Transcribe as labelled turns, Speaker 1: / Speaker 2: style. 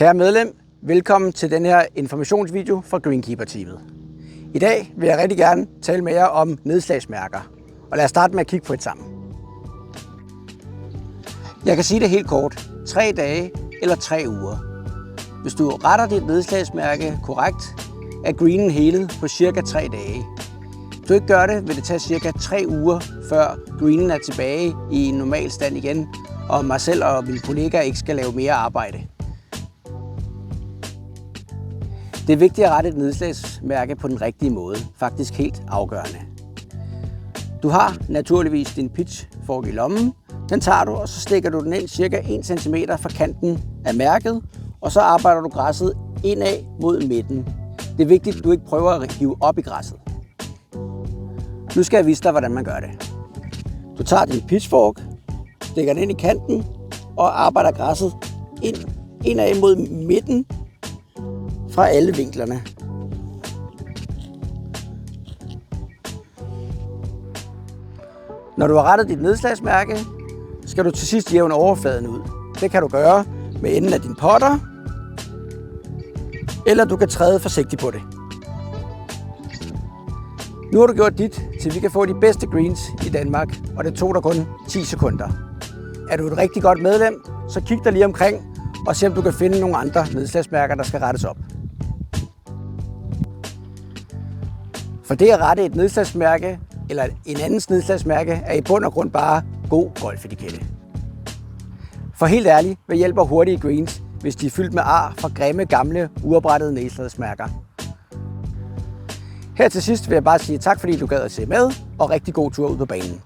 Speaker 1: Kære medlem, velkommen til den her informationsvideo fra Greenkeeper-teamet. I dag vil jeg rigtig gerne tale med jer om nedslagsmærker, og lad os starte med at kigge på et sammen. Jeg kan sige det helt kort. 3 dage eller 3 uger. Hvis du retter dit nedslagsmærke korrekt, er greenen helet på cirka 3 dage. Hvis du ikke gør det, vil det tage cirka 3 uger, før greenen er tilbage i en normal stand igen, og mig selv og mine kollegaer ikke skal lave mere arbejde. Det er vigtigt at rette et nedslagsmærke på den rigtige måde, faktisk helt afgørende. Du har naturligvis din pitchfork i lommen. Den tager du, og så stikker du den ind cirka 1 cm fra kanten af mærket, og så arbejder du græsset indad mod midten. Det er vigtigt, at du ikke prøver at hive op i græsset. Nu skal jeg vise dig, hvordan man gør det. Du tager din pitchfork, stikker den ind i kanten og arbejder græsset indad mod midten fra alle vinklerne. Når du har rettet dit nedslagsmærke, skal du til sidst jævne overfladen ud. Det kan du gøre med enden af din potter, eller du kan træde forsigtigt på det. Nu har du gjort dit, til vi kan få de bedste greens i Danmark, og det tog dig kun 10 sekunder. Er du et rigtig godt medlem, så kig dig lige omkring og se om du kan finde nogle andre nedslagsmærker, der skal rettes op. For det at rette et nedslagsmærke eller en andens nedslagsmærke er i bund og grund bare god golfetikette. For helt ærligt, hvad hjælper hurtige greens, hvis de er fyldt med ar fra grimme, gamle, uoprættede nedslagsmærker? Her til sidst vil jeg bare sige tak, fordi du gad at se med, og rigtig god tur ud på banen.